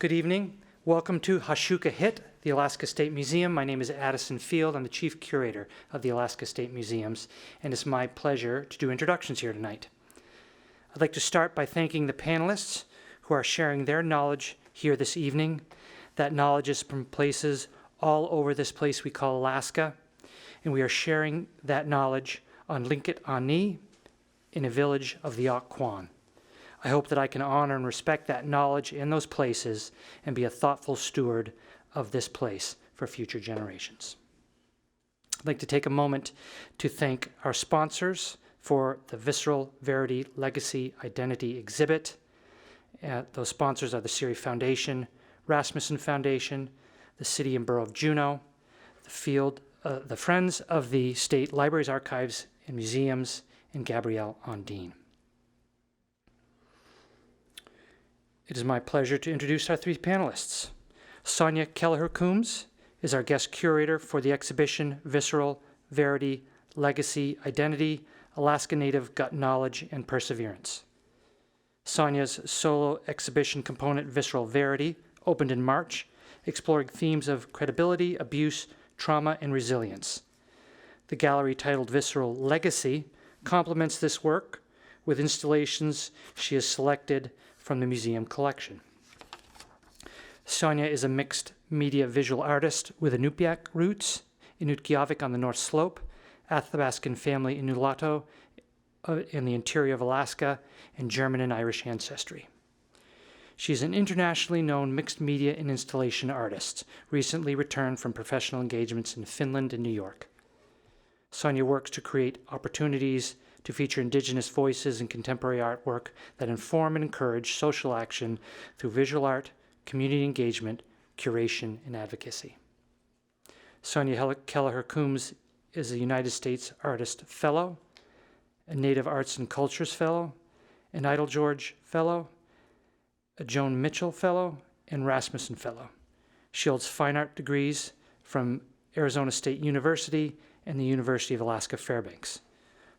Good evening. Welcome to Hashukahit, the Alaska State Museum. My name is Addison Field. I'm the Chief Curator of the Alaska State Museums, and it's my pleasure to do introductions here tonight. I'd like to start by thanking the panelists who are sharing their knowledge here this evening. That knowledge is from places all over this place we call Alaska, and we are sharing that knowledge on Linkit Ani in a village of the Occoquan. I hope that I can honor and respect that knowledge in those places and be a thoughtful steward of this place for future generations. I'd like to take a moment to thank our sponsors for the Visceral, Verity, Legacy, Identity exhibit. Those sponsors are the Siri Foundation, Rasmussen Foundation, the City and Borough of Juneau, the Friends of the State Libraries, Archives, and Museums, and Gabrielle Ondine. It is my pleasure to introduce our three panelists. Sonya Kelliher-Combs is our guest curator for the exhibition Visceral, Verity, Legacy, Identity, Alaska Native Gut Knowledge and Perseverance. Sonya's solo exhibition component, Visceral Verity, opened in March, exploring themes of credibility, abuse, trauma, and resilience. The gallery titled Visceral Legacy complements this work with installations she has selected from the museum collection. Sonya is a mixed media visual artist with Inupiaq roots, Inuktitut on the North Slope, Athabascan family Inulato in the interior of Alaska, and German and Irish ancestry. She is an internationally known mixed media and installation artist, recently returned from professional engagements in Finland and New York. Sonya works to create opportunities to feature Indigenous voices in contemporary artwork that inform and encourage social action through visual art, community engagement, curation, and advocacy. Sonya Kelliher-Combs is a United States Artist Fellow, a Native Arts and Cultures Fellow, an Idle George Fellow, a Joan Mitchell Fellow, and Rasmussen Fellow. She holds fine art degrees from Arizona State University and the University of Alaska Fairbanks.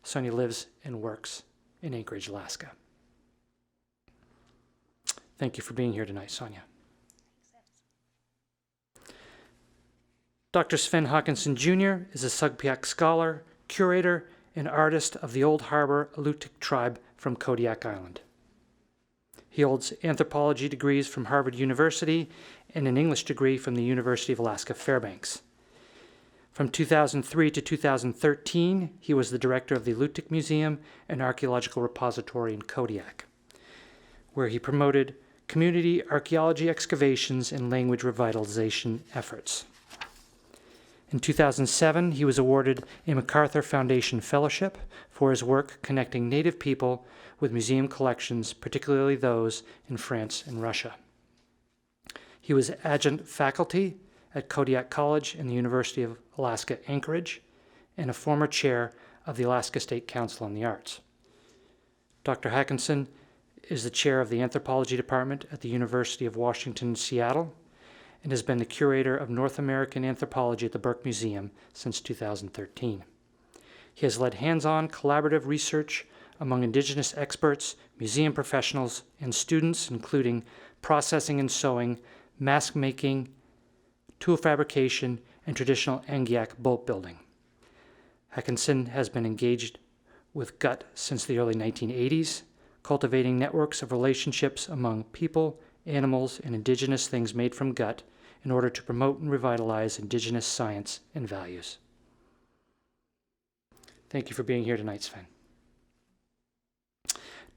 Sonya lives and works in Anchorage, Alaska. Thank you for being here tonight, Sonya. Dr. Sven Haakanson Jr. is a Sugpiaq scholar, curator, and artist of the Old Harbor Alutiiq tribe from Kodiak Island. He holds anthropology degrees from Harvard University and an English degree from the University of Alaska Fairbanks. From 2003 to 2013, he was the director of the Alutiiq Museum and Archaeological Repository in Kodiak, where he promoted community archaeology excavations and language revitalization efforts. In 2007, he was awarded a MacArthur Foundation Fellowship for his work connecting Native people with museum collections, particularly those in France and Russia. He was adjunct faculty at Kodiak College and the University of Alaska Anchorage, and a former chair of the Alaska State Council on the Arts. Dr. Haakanson is the chair of the Anthropology Department at the University of Washington, Seattle, and has been the curator of North American anthropology at the Burke Museum since 2013. He has led hands-on collaborative research among Indigenous experts, museum professionals, and students, including processing and sewing, mask making, tool fabrication, and traditional Angiak boat building. Haakanson has been engaged with gut since the early 1980s, cultivating networks of relationships among people, animals, and Indigenous things made from gut in order to promote and revitalize Indigenous science and values. Thank you for being here tonight, Sven.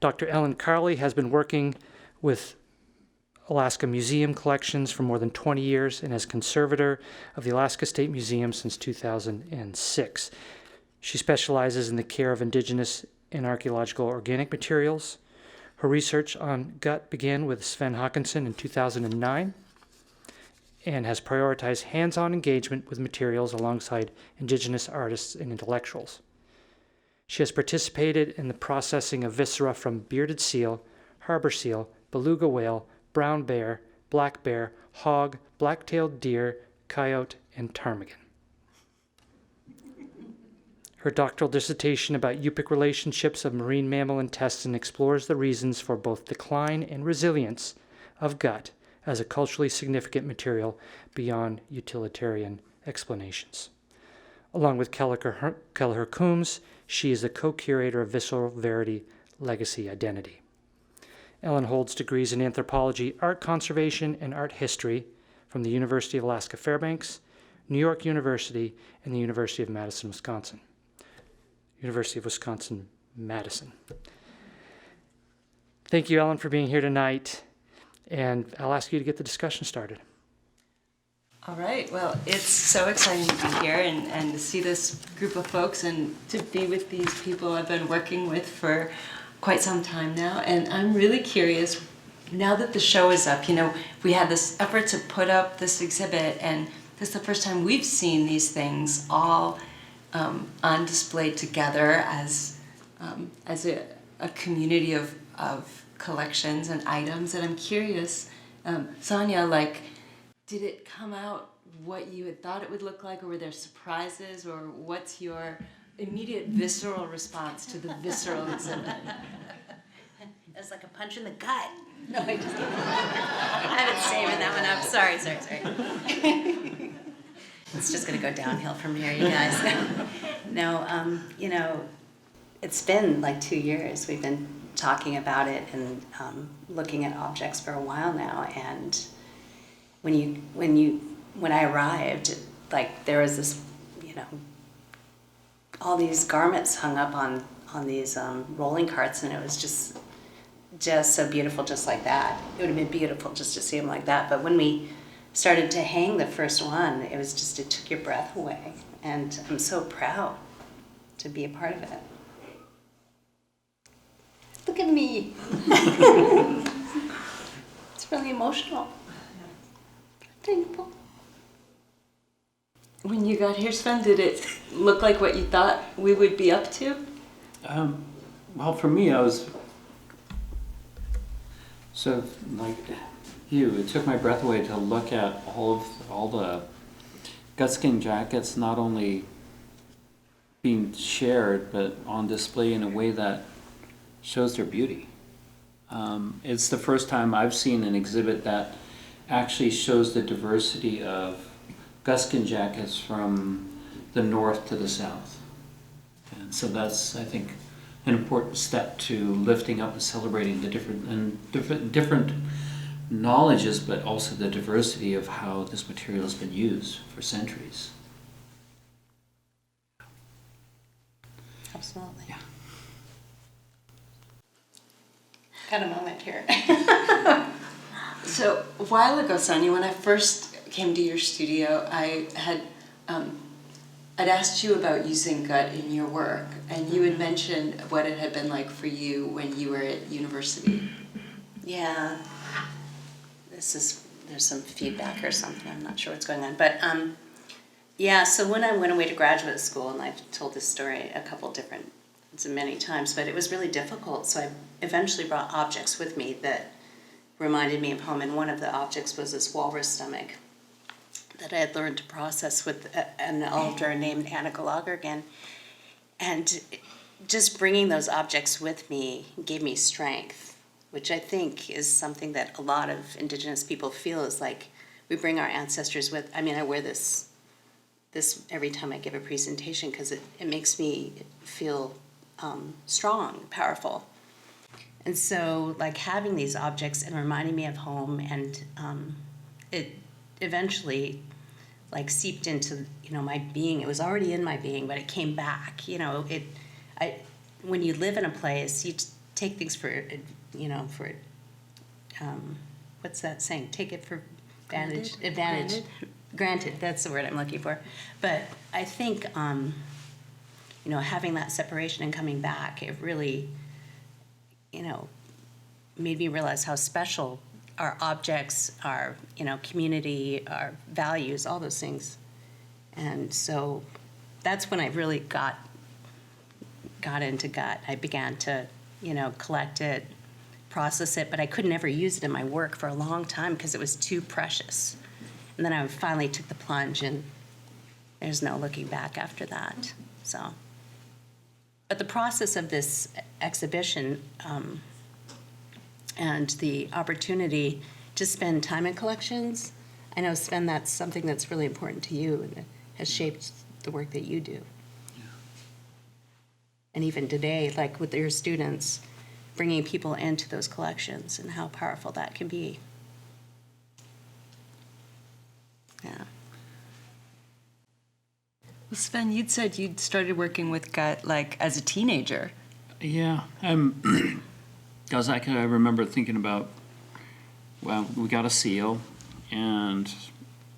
Dr. Ellen Carrlee has been working with Alaska Museum collections for more than 20 years and as conservator of the Alaska State Museum since 2006. She specializes in the care of Indigenous and archaeological organic materials. Her research on gut began with Sven Haakanson in 2009 and has prioritized hands-on engagement with materials alongside Indigenous artists and intellectuals. She has participated in the processing of viscera from bearded seal, harbor seal, beluga whale, brown bear, black bear, hog, black-tailed deer, coyote, and ptarmigan. Her doctoral dissertation about Yupik relationships of marine mammal intestine explores the reasons for both decline and resilience of gut as a culturally significant material beyond utilitarian explanations. Along with Kelliher-Combs, she is the co-curator of Visceral, Verity, Legacy, Identity. Ellen holds degrees in anthropology, art conservation, and art history from the University of Alaska Fairbanks, New York University, and the University of Madison, Wisconsin. University of Wisconsin-Madison. Thank you, Ellen, for being here tonight, and I'll ask you to get the discussion started. All right, well, it's so exciting to be here and to see this group of folks and to be with these people I've been working with for quite some time now. And I'm really curious, now that the show is up, we had this effort to put up this exhibit, and this is the first time we've seen these things all on display together as a community of collections and items. And I'm curious, Sonya, did it come out what you had thought it would look like, or were there surprises, or what's your immediate visceral response to the visceral exhibit? It was like a punch in the gut. No, I just kidding. I've been saving that one up. Sorry. It's just going to go downhill from here, you guys. No, it's been like 2 years. We've been talking about it and looking at objects for a while now, and when I arrived, there was this, all these garments hung up on these rolling carts, and it was just so beautiful, just like that. It would have been beautiful just to see them like that. But when we started to hang the first one, it took your breath away, and I'm so proud to be a part of it. Look at me. It's really emotional. Thankful. When you got here, Sven, did it look like what you thought we would be up to? Well, for me, I was so like you. It took my breath away to look at all the gutskin jackets, not only being shared but on display in a way that shows their beauty. It's the first time I've seen an exhibit that actually shows the diversity of guskin jackets from the north to the south. And so that's, I think, an important step to lifting up and celebrating the different knowledges, but also the diversity of how this material has been used for centuries. Absolutely. Yeah. Got a moment here. So a while ago, Sonya, when I first came to your studio, I'd asked you about using gut in your work, and you had mentioned what it had been like for you when you were at university. Yeah. There's some feedback or something. I'm not sure what's going on. But yeah, so when I went away to graduate school, and I've told this story many times, but it was really difficult. So I eventually brought objects with me that reminded me of home, and one of the objects was this walrus stomach that I had learned to process with an elder named Anna Gallagher. And just bringing those objects with me gave me strength, which I think is something that a lot of Indigenous people feel is like we bring our ancestors with. I mean, I wear this every time I give a presentation because it makes me feel strong, powerful. And so, having these objects and reminding me of home, and it eventually, seeped into, my being. It was already in my being, but it came back. When you live in a place, you take things for what's that saying? Take it for advantage. Granted, that's the word I'm looking for. But I think, having that separation and coming back, it really, made me realize how special our objects, our, community, our values, all those things. And so that's when I really got into gut. I began to, collect it, process it, but I could never use it in my work for a long time because it was too precious. And then I finally took the plunge, and there's no looking back after that. So, but the process of this exhibition and the opportunity to spend time in collections. I know, Sven, that's something that's really important to you and that has shaped the work that you do. And even today, like with your students, bringing people into those collections and how powerful that can be. Yeah. Well, Sven, you'd said you'd started working with gut like as a teenager. Yeah, I remember thinking about, well, we got a seal, and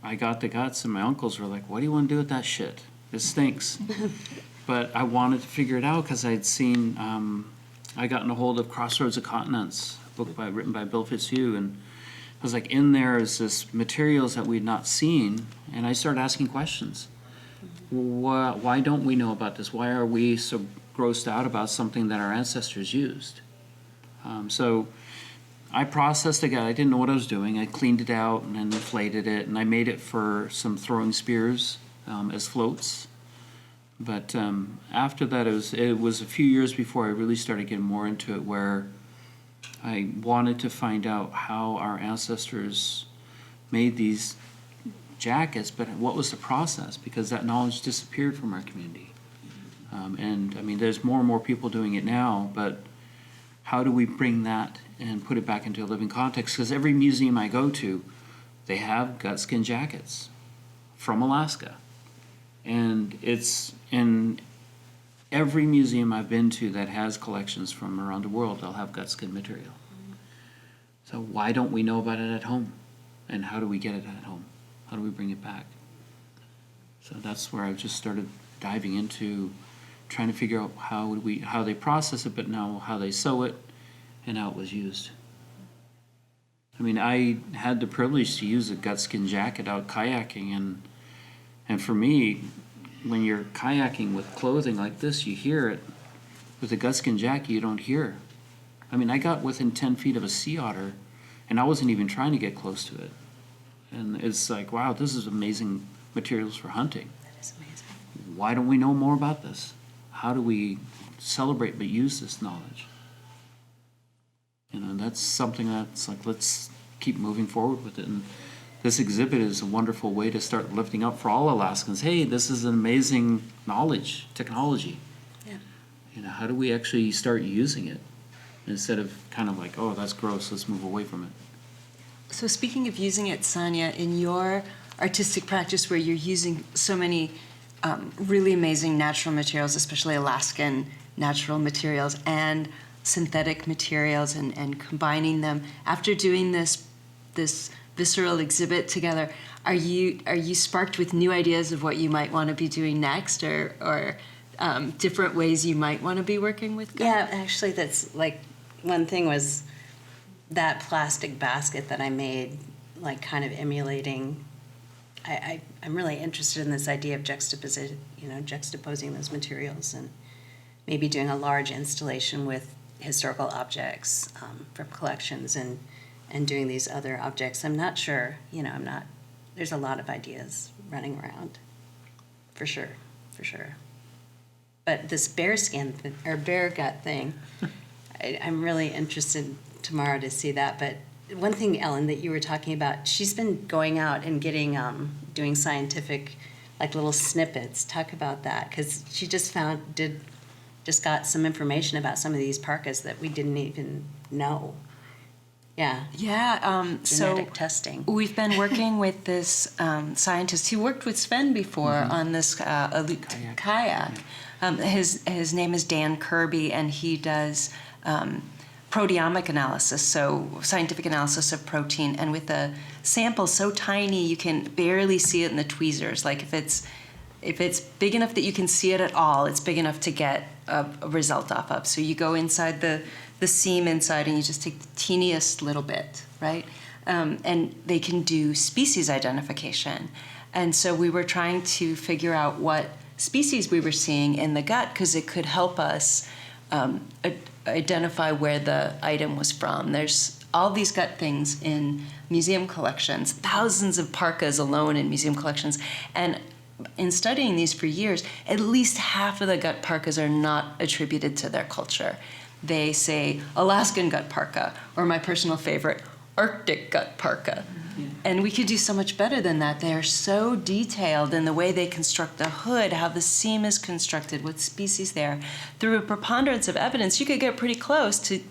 I got the guts, and my uncles were like, what do you want to do with that shit? It stinks. But I wanted to figure it out because I'd seen, I gotten a hold of Crossroads of Continents, a book written by Bill Fitzhugh, and I was like, in there is this materials that we'd not seen, and I started asking questions. Why don't we know about this? Why are we so grossed out about something that our ancestors used? So I processed it. I didn't know what I was doing. I cleaned it out and then inflated it, and I made it for some throwing spears as floats. But after that, it was a few years before I really started getting more into it, where I wanted to find out how our ancestors made these jackets, but what was the process? Because that knowledge disappeared from our community. And I mean, there's more and more people doing it now, but how do we bring that and put it back into a living context? Because every museum I go to, they have gut skin jackets from Alaska. And it's in every museum I've been to that has collections from around the world, they'll have gut skin material. So why don't we know about it at home? And how do we get it at home? How do we bring it back? So that's where I've just started diving into trying to figure out how they process it, but now how they sew it and how it was used. I mean, I had the privilege to use a gut skin jacket out kayaking, and for me, when you're kayaking with clothing like this, you hear it. With a gut skin jacket, you don't hear. I mean, I got within 10 feet of a sea otter, and I wasn't even trying to get close to it. And it's like, wow, this is amazing materials for hunting. That is amazing. Why don't we know more about this? How do we celebrate but use this knowledge? You know, that's something that's like, let's keep moving forward with it. And this exhibit is a wonderful way to start lifting up for all Alaskans. Hey, this is an amazing knowledge, technology. Yeah. You know, how do we actually start using it instead of kind of like, oh, that's gross, let's move away from it. So speaking of using it, Sonya, in your artistic practice where you're using so many really amazing natural materials, especially Alaskan natural materials and synthetic materials, and combining them, after doing this visceral exhibit together, are you sparked with new ideas of what you might want to be doing next, or different ways you might want to be working with gut? Yeah, actually, that's like, one thing was that plastic basket that I made, like kind of emulating. I'm really interested in this idea of juxtaposing those materials, and maybe doing a large installation with historical objects from collections, and doing these other objects. I'm not sure, there's a lot of ideas running around, for sure. But this bear gut thing, I'm really interested tomorrow to see that. But one thing, Ellen, that you were talking about, she's been going out and getting, doing scientific, like little snippets. Talk about that, because she just got some information about some of these parkas that we didn't even know. Yeah. Yeah. Genetic testing. We've been working with this scientist who worked with Sven before on this kayak. His name is Dan Kirby, and he does proteomic analysis, so scientific analysis of protein. And with a sample so tiny you can barely see it in the tweezers. Like if it's big enough that you can see it at all, it's big enough to get a result off of. So you go inside the seam inside and you just take the teeniest little bit, right? And they can do species identification. And so we were trying to figure out what species we were seeing in the gut, because it could help us identify where the item was from. There's all these gut things in museum collections, thousands of parkas alone in museum collections. And in studying these for years, at least half of the gut parkas are not attributed to their culture. They say Alaskan gut parka, or my personal favorite, Arctic gut parka. And we could do so much better than that. They are so detailed in the way they construct the hood, how the seam is constructed, what species they are. Through a preponderance of evidence, you could get pretty close to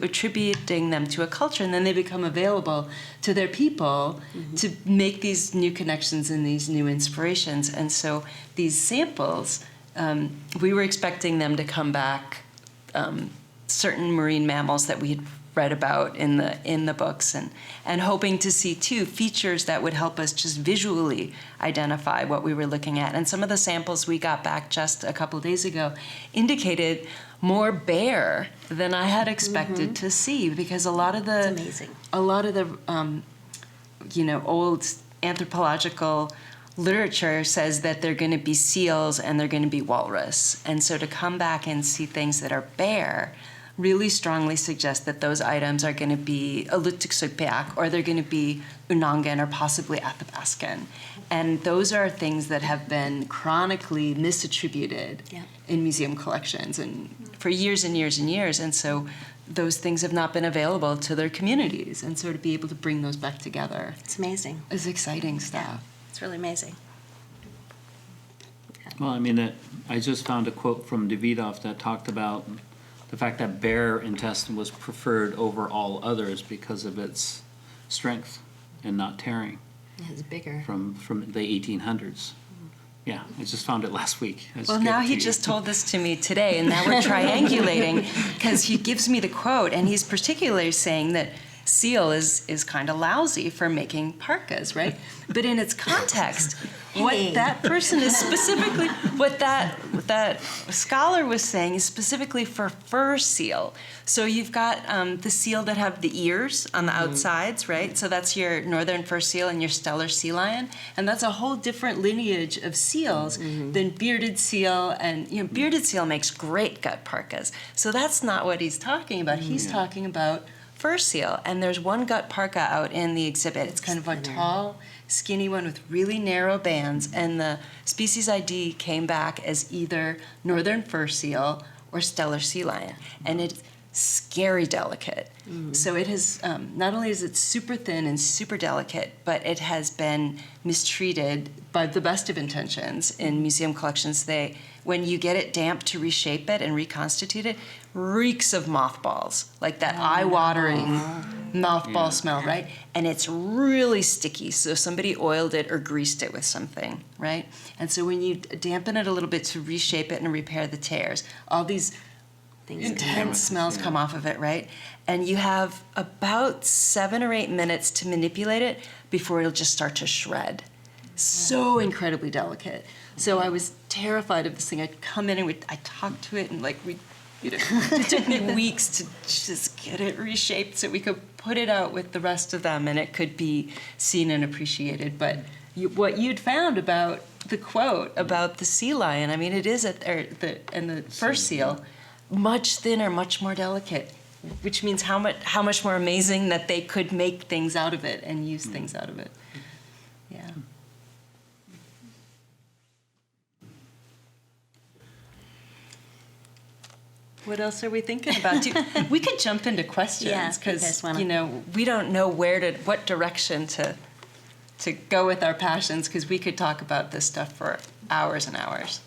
attributing them to a culture, and then they become available to their people to make these new connections and these new inspirations. And so these samples, we were expecting them to come back, certain marine mammals that we had read about in the books, and hoping to see too features that would help us just visually identify what we were looking at. And some of the samples we got back just a couple of days ago indicated more bear than I had expected to see, because a lot of the amazing. Old anthropological literature says that they're going to be seals and they're going to be walrus, and so to come back and see things that are bear really strongly suggests that those items are going to be Alutiiq or they're going to be Unangan or possibly Athabascan. And those are things that have been chronically misattributed in museum collections and for years and years and years. And so those things have not been available to their communities. And so to be able to bring those back together It's amazing. is exciting stuff. It's really amazing. Well, I mean, I just found a quote from Davidoff that talked about the fact that bear intestine was preferred over all others because of its strength and not tearing It's bigger. from the 1800s. Yeah, I just found it last week. Well, now he just told this to me today, and now we're triangulating because he gives me the quote, and he's particularly saying that seal is kind of lousy for making parkas, right? But in its context, what that person is specifically, what that scholar was saying is specifically for fur seal. So you've got the seal that have the ears on the outsides, right? So that's your northern fur seal and your stellar sea lion, and that's a whole different lineage of seals than bearded seal. And bearded seal makes great gut parkas. So that's not what he's talking about. He's talking about fur seal. And there's one gut parka out in the exhibit. It's kind of a tall, skinny one with really narrow bands, and the species ID came back as either northern fur seal or stellar sea lion, and it's scary delicate. So it has, not only is it super thin and super delicate, but it has been mistreated by the best of intentions in museum collections. When you get it damp to reshape it and reconstitute it, reeks of mothballs, like that eye-watering mothball smell, right? And it's really sticky, so somebody oiled it or greased it with something, right? And so when you dampen it a little bit to reshape it and repair the tears, all these intense smells come off of it, right? And you have about 7 or 8 minutes to manipulate it before it'll just start to shred. So incredibly delicate. So I was terrified of this thing. I'd come in and I'd talk to it, and it took me weeks to just get it reshaped so we could put it out with the rest of them and it could be seen and appreciated. But what you'd found about the quote about the sea lion, I mean, it is and the fur seal, much thinner, much more delicate, which means how much more amazing that they could make things out of it and use things out of it. Yeah. What else are we thinking about? We could jump into questions because we don't know what direction to go with our passions, because we could talk about this stuff for hours and hours.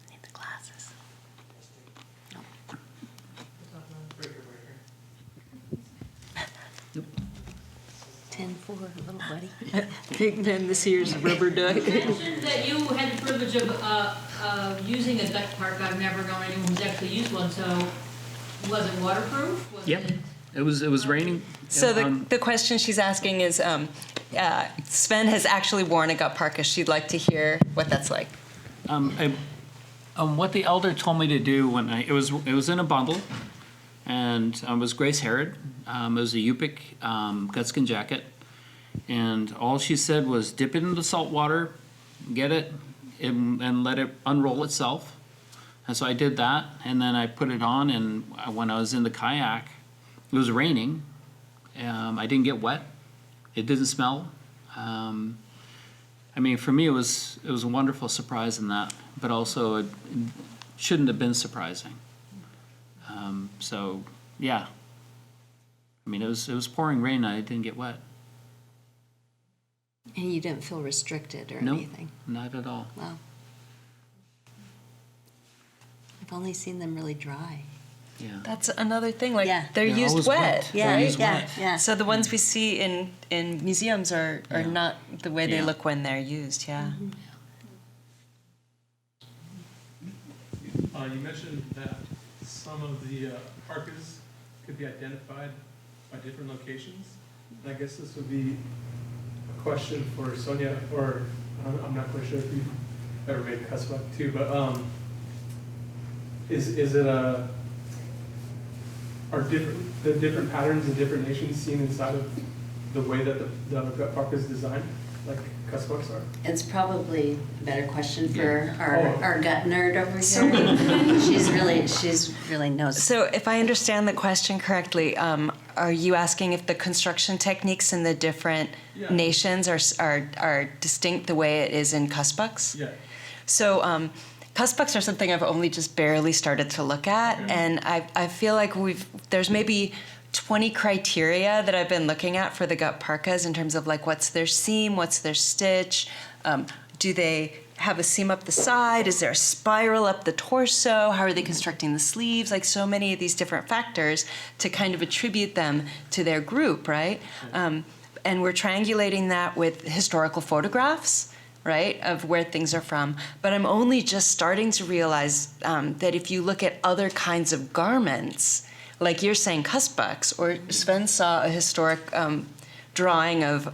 Need the glasses. 10-4, little buddy. Big Ben, this here's rubber duck. You mentioned that you had the privilege of using a duck park. I've never known anyone who's actually used one. So, was it waterproof? It was raining. So the question she's asking is, Sven has actually worn a gut parka. She'd like to hear what that's like. What the elder told me to do when it was in a bundle, and it was Grace Herod. It was a Yupik gutskin jacket, and all she said was dip it in the salt water, get it, and let it unroll itself. And so I did that, and then I put it on, and when I was in the kayak, it was raining. I didn't get wet. It didn't smell. I mean, for me, it was a wonderful surprise in that, but also it shouldn't have been surprising. So, yeah. I mean, it was pouring rain. I didn't get wet. And you didn't feel restricted or Nope, anything? not at all. Wow. I've only seen them really dry. Yeah. That's another thing. Like Yeah. they're They're used always wet. wet. Yeah, They're used yeah, wet. yeah. So the ones we see in museums are Yeah. not the way they Yeah. look when they're used. Yeah. You mentioned that some of the parkas could be identified by different locations. And I guess this would be a question for Sonya, or I'm not quite sure if you've ever made Cusbuck too, but is it are the different patterns in different nations seen inside of the way that the gut parka is designed, like Cusbucks are? It's probably a better question for Oh. our gut nerd over here. She's really knows. So if I understand the question correctly, are you asking if the construction techniques in the different Yeah. nations are distinct the way it is in Cusbucks? Yeah. So Cusbucks are something I've only just barely started to look at, and I feel like there's maybe 20 criteria that I've been looking at for the gut parkas in terms of like what's their seam, what's their stitch, do they have a seam up the side, is there a spiral up the torso, how are they constructing the sleeves, like so many of these different factors to kind of attribute them to their group, right? And we're triangulating that with historical photographs, right, of where things are from. But I'm only just starting to realize that if you look at other kinds of garments, like you're saying Cusbucks, or Sven saw a historic drawing of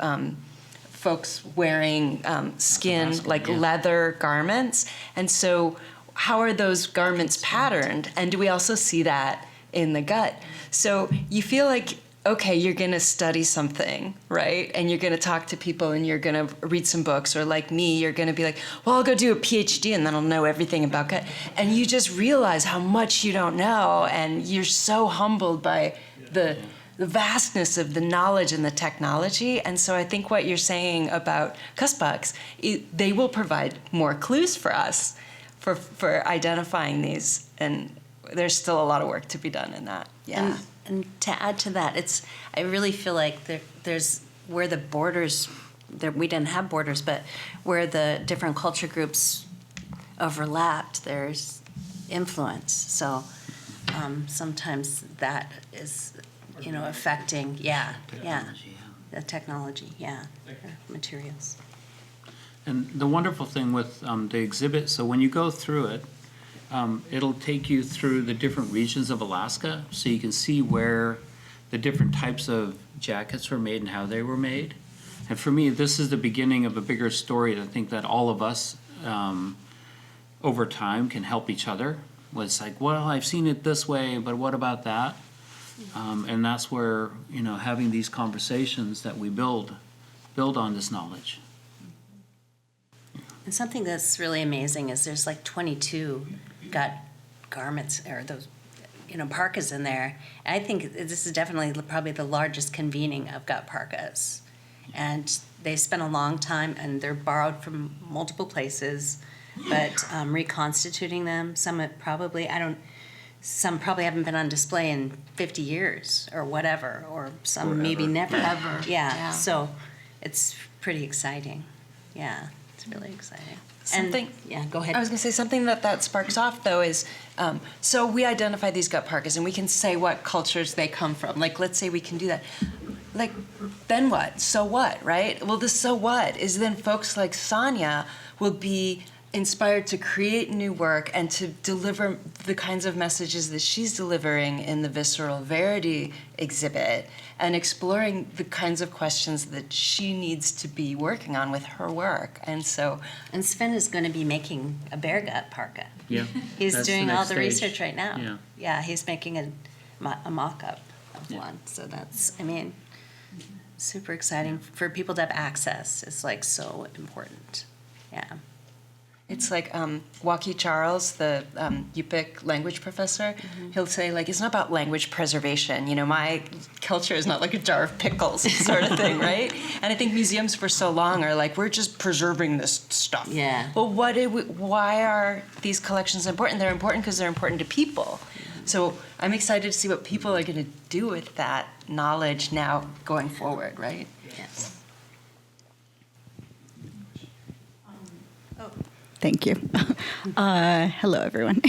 folks wearing skin, like leather garments. And so how are those garments patterned? And do we also see that in the gut? So you feel like, okay, you're going to study something, right? And you're going to talk to people and you're going to read some books, or like me, you're going to be like, well, I'll go do a PhD and then I'll know everything about gut. And you just realize how much you don't know, and you're so humbled by the vastness of the knowledge and the technology. And so I think what you're saying about Cusbucks, they will provide more clues for us for identifying these. And there's still a lot of work to be done in that. Yeah. And to add to that, I really feel like there's where the borders, we didn't have borders, but where the different culture groups overlapped, there's influence. So sometimes that is, affecting, the technology, materials. And the wonderful thing with the exhibit, so when you go through it, it'll take you through the different regions of Alaska, so you can see where the different types of jackets were made and how they were made. And for me, this is the beginning of a bigger story. I think that all of us, over time, can help each other. It's like, well, I've seen it this way, but what about that? And that's where, having these conversations that we build on this knowledge. And something that's really amazing is there's like 22 gut garments, or those, parkas in there. And I think this is definitely probably the largest convening of gut parkas. And they spent a long time, and they're borrowed from multiple places, but reconstituting them, some probably haven't been on display in 50 years or whatever, or some maybe never. Ever. Yeah, so it's pretty exciting. Yeah. It's really exciting. Go ahead. I was going to say something that sparks off, though, is so we identify these gut parkas and we can say what cultures they come from. Like, let's say we can do that. Like, then what? So what, right? Well, the so what is then folks like Sonya will be inspired to create new work and to deliver the kinds of messages that she's delivering in the Visceral Verity exhibit, and exploring the kinds of questions that she needs to be working on with her work. And Sven is going to be making a bear gut parka. Yeah. He's that's doing the all next the stage. research right now. Yeah. Yeah, he's making a mock-up of one. So that's, super exciting for people to have access. It's like so important. Yeah. It's like Waukie Charles, the Yupik language professor, he'll say, like, it's not about language preservation. You know, my culture is not like a jar of pickles sort of thing, right? And I think museums for so long are like, we're just preserving this stuff. Yeah. Well, why are these collections important? They're important because they're important to people. So I'm excited to see what people are going to do with that knowledge now going forward, right? Yes. Thank you. Hello, everyone.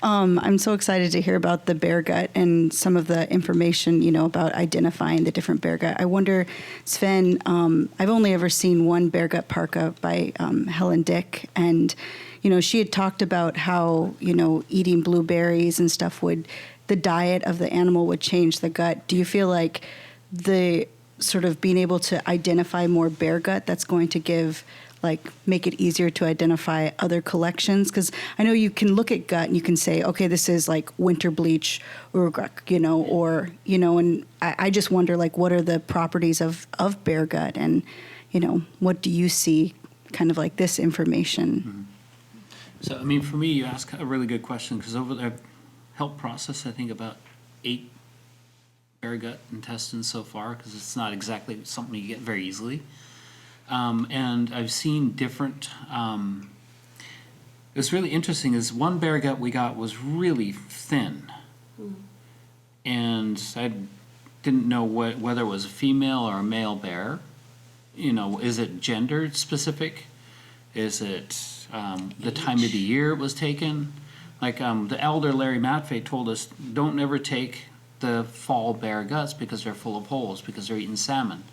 I'm so excited to hear about the bear gut and some of the information, you know, about identifying the different bear gut. I wonder, Sven, I've only ever seen one bear gut parka by Helen Dick, and, you know, she had talked about how, you know, eating blueberries and stuff the diet of the animal would change the gut. Do you feel like the sort of being able to identify more bear gut, that's going to make it easier to identify other collections? Because I know you can look at gut and you can say, okay, this is like winter bleach Uruguay, you know, or, you know, and I just wonder, like, what are the properties of bear gut, and, you know, what do you see kind of like this information? Mm-hmm. So, I mean, for me, you ask a really good question, because over there, I've helped process, I think, about 8 bear gut intestines so far, because it's not exactly something you get very easily. And I've seen different, it was really interesting, is one bear gut we got was really thin. And I didn't know whether it was a female or a male bear. You know, is it gender specific? Is it the time of the year it was taken? Like the elder Larry Matfey told us, don't ever take the fall bear guts because they're full of holes, because they're eating salmon.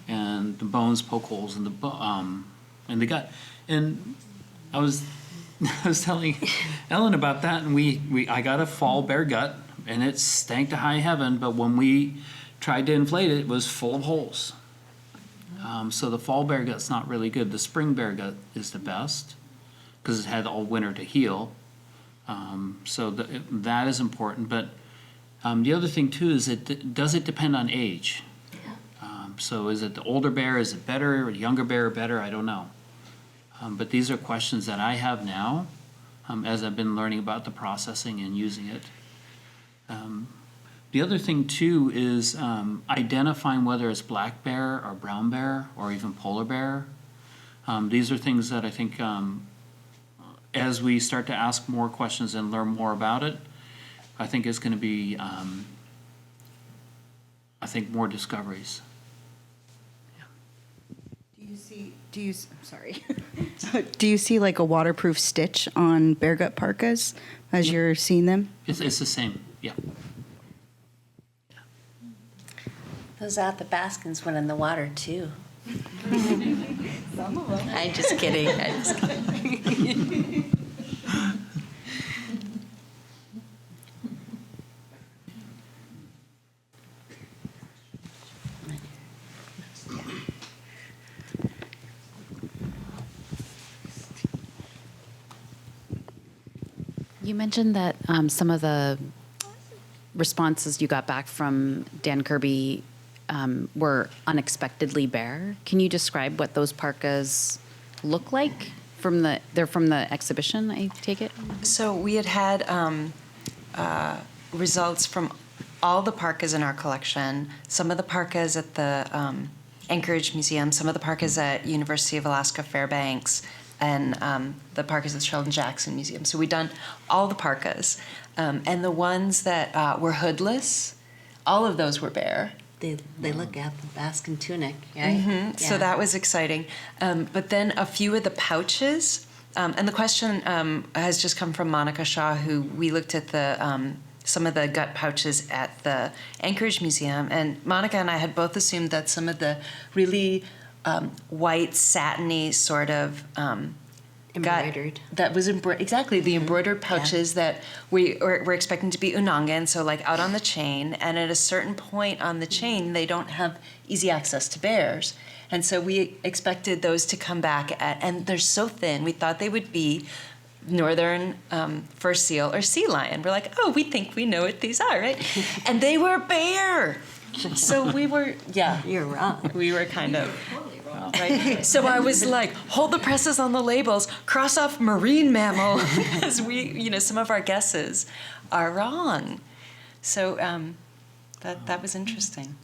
And the bones poke holes in the gut. And I was telling Ellen about that, and I got a fall bear gut, and it stank to high heaven. But when we tried to inflate it, it was full of holes. So the fall bear gut's not really good. The spring bear gut is the best because it had all winter to heal. So that is important. But the other thing too is does it depend on age? So is it the older bear, is it better, or the younger bear better? I don't know. But these are questions that I have now as I've been learning about the processing and using it. The other thing too is identifying whether it's black bear or brown bear or even polar bear. These are things that I think as we start to ask more questions and learn more about it, I think it's going to be, more discoveries. Do you see like a waterproof stitch on bear gut parkas as you're seeing them? It's the same, yeah. Those out the Baskins went in the water too. Some of them. I'm just kidding. You mentioned that some of the responses you got back from Dan Kirby were unexpectedly bare. Can you describe what those parkas look like? They're from the exhibition, I take it? So we had results from all the parkas in our collection, some of the parkas at the Anchorage Museum, some of the parkas at University of Alaska Fairbanks, and the parkas at Sheldon Jackson Museum. So we've done all the parkas. And the ones that were hoodless, all of those were bare. They look at the Baskin tunic, right? Mm-hmm. Yeah. So that was exciting. But then a few of the pouches, and the question has just come from Monica Shaw, who we looked at some of the gut pouches at the Anchorage Museum, and Monica and I had both assumed that some of the really white, satiny sort of Embroidered. that was exactly the embroidered pouches that we're expecting to be unangan, so like out on the chain, and at a certain point on the chain they don't have easy access to bears, and so we expected those to come back and they're so thin, we thought they would be northern fur seal or sea lion. We're like, oh, we think we know what these are, right? And they were bear. So we were, You're wrong. we were kind of Wow. right? So I was like, hold the presses on the labels, cross off marine mammal, because some of our guesses are wrong. So that was interesting.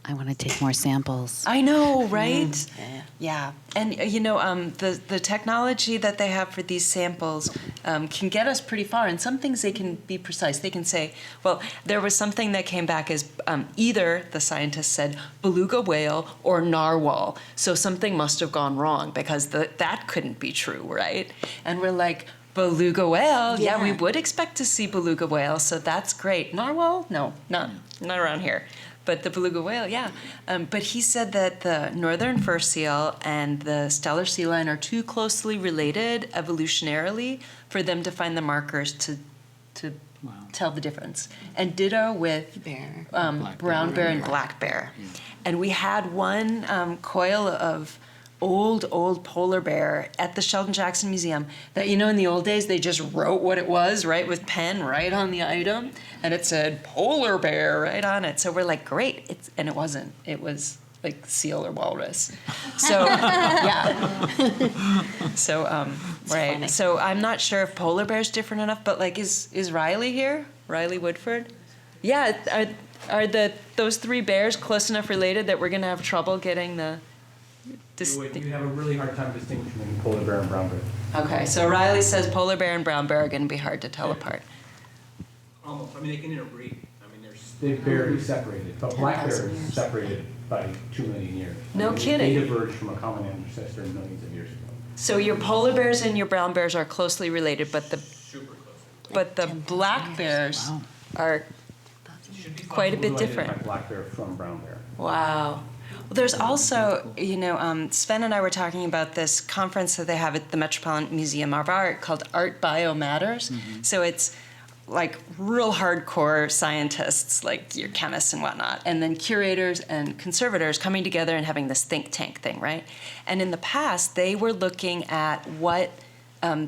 I want to take more samples. I know, right? Yeah. Yeah, and the technology that they have for these samples can get us pretty far. And some things they can be precise. They can say, well, there was something that came back as either the scientists said beluga whale or narwhal. So something must have gone wrong because that couldn't be true, right? And we're like, beluga whale? Yeah, we would expect to see beluga whale. So that's great. Narwhal? No, not around here. But the beluga whale, yeah. But he said that the northern fur seal and the stellar sea lion are too closely related evolutionarily for them to find the markers to tell the difference. And ditto with Bear. brown bear and black bear. Yeah. And we had one coil of old polar bear at the Sheldon Jackson Museum that, in the old days, they just wrote what it was, right, with pen right on the item, and it said polar bear right on it. So we're like, great, and it wasn't. It was like seal or walrus. So, yeah. So, right. funny. So I'm not sure if polar bear's different enough, but like, is Riley here? Riley Woodford? Yeah, are those three bears close enough related that we're going to have trouble getting the... You have a really hard time distinguishing between polar bear and brown bear. Okay, so Riley says polar bear and brown bear are going to be hard to tell apart. Almost. I mean, they can interbreed. They're barely separated, but black bear is separated by 2 million years. No kidding. They diverged from a common ancestor millions of years ago. So your polar bears and your brown bears are closely related, but the black bears are quite a bit different. Black bear from brown bear. Wow. Well, there's also, Sven and I were talking about this conference that they have at the Metropolitan Museum of Art called Art Bio Matters. Mm-hmm. So it's like real hardcore scientists, like your chemists and whatnot, and then curators and conservators coming together and having this think tank thing, right? And in the past, they were looking at what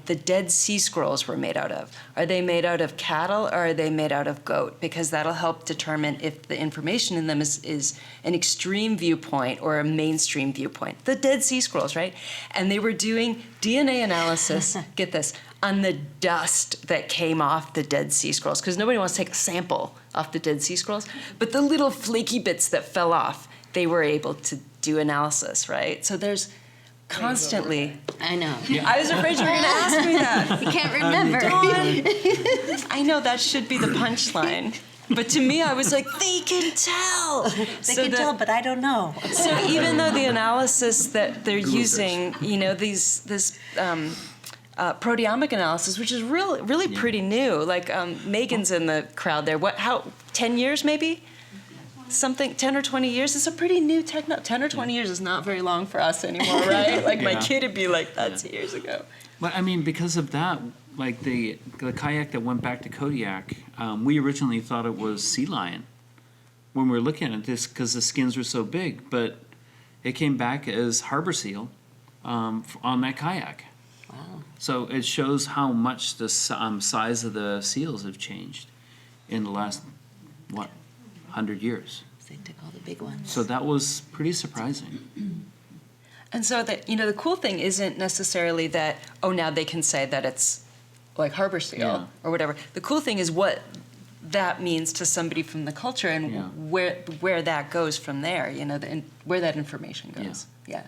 the Dead Sea Scrolls were made out of. Are they made out of cattle or are they made out of goat? Because that'll help determine if the information in them is an extreme viewpoint or a mainstream viewpoint. The Dead Sea Scrolls, right? And they were doing DNA analysis, get this, on the dust that came off the Dead Sea Scrolls, because nobody wants to take a sample off the Dead Sea Scrolls. But the little flaky bits that fell off, they were able to do analysis, right? So there's constantly... I know. I was afraid you were going to ask me that. You can't remember. I know that should be the punchline. But to me, I was like, they can tell. They can tell, but I don't know. So even though the analysis that they're using, this proteomic analysis, which is really pretty new. Like Megan's in the crowd there. 10 years maybe? Something, 10 or 20 years is a pretty new technology. 10 or 20 years is not very long for us anymore, right? Like my kid would be like, that's years ago. But I mean, because of that, like the kayak that went back to Kodiak, we originally thought it was sea lion when we were looking at this because the skins were so big, but it came back as harbor seal on that kayak. Wow. So it shows how much the size of the seals have changed in the last, 100 years. They took all the big ones. So that was pretty surprising. And so that, the cool thing isn't necessarily that, now they can say that it's like harbor seal or whatever. The cool thing is what that means to somebody from the culture and where that goes from there, and where that information goes. Yeah.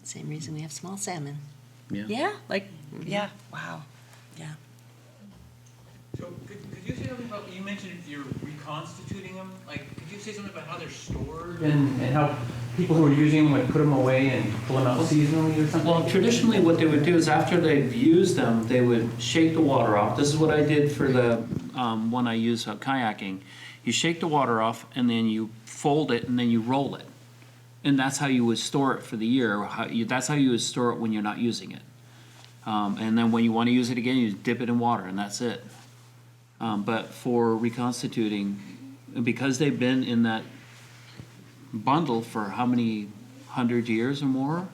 Same reason we have small salmon. Yeah, wow. Yeah. So could you say something about, you mentioned you're reconstituting them, could you say something about how they're stored? And how people who are using them would put them away and pull them out seasonally or something? Well, traditionally what they would do is after they've used them, they would shake the water off. This is what I did for the one I use kayaking. You shake the water off and then you fold it and then you roll it. And that's how you would store it for the year. That's how you would store it when you're not using it. And then when you want to use it again, you dip it in water and that's it. But for reconstituting, because they've been in that bundle for how many 100 years or more,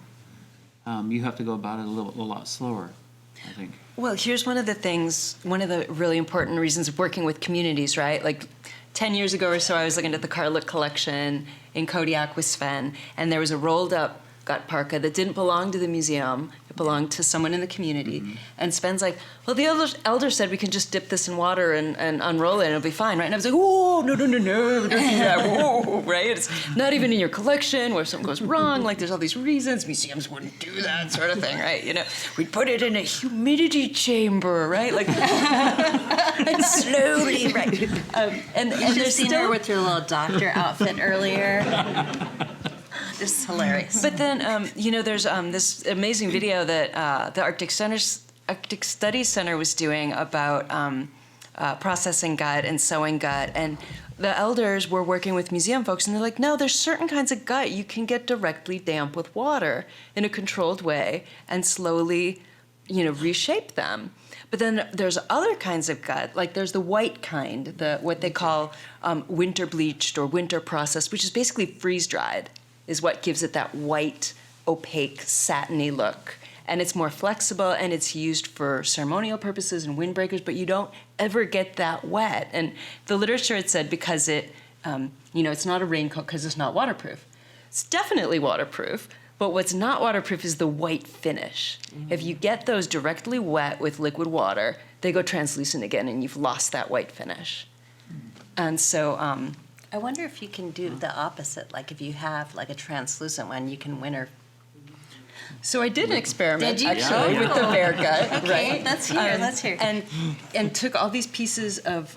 you have to go about it a lot slower, I think. Well, here's one of the really important reasons of working with communities, right? Like, 10 years ago or so, I was looking at the Carrlee collection in Kodiak with Sven, and there was a rolled up gut parka that didn't belong to the museum. It belonged to someone in the community. And Sven's like, well, the elder said we can just dip this in water and unroll it and it'll be fine, right? And I was like, whoa, no, don't do that, whoa, right? It's not even in your collection where something goes wrong, like there's all these reasons, museums wouldn't do that sort of thing, right? You know, we'd put it in a humidity chamber, right? Like, and slowly, right? And You should there's have seen still... her with your little doctor outfit earlier. It's hilarious. But then, you know, there's this amazing video that the Arctic Studies Center was doing about processing gut and sewing gut. And the elders were working with museum folks, and they're like, no, there's certain kinds of gut you can get directly damp with water in a controlled way and slowly, you know, reshape them. But then there's other kinds of gut, like there's the white kind, what they call winter bleached or winter processed, which is basically freeze-dried, is what gives it that white, opaque, satiny look. And it's more flexible, and it's used for ceremonial purposes and windbreakers, but you don't ever get that wet. And the literature had said because it, you know, it's not a raincoat because it's not waterproof. It's definitely waterproof, but what's not waterproof is the white finish. If you get those directly wet with liquid water, they go translucent again, and you've lost that white finish. And so... I wonder if you can do the opposite, like if you have like a translucent one, you can winter. So I did an experiment, Did you? actually, with the bear gut, Okay, right? let's hear, let's hear. And took all these pieces of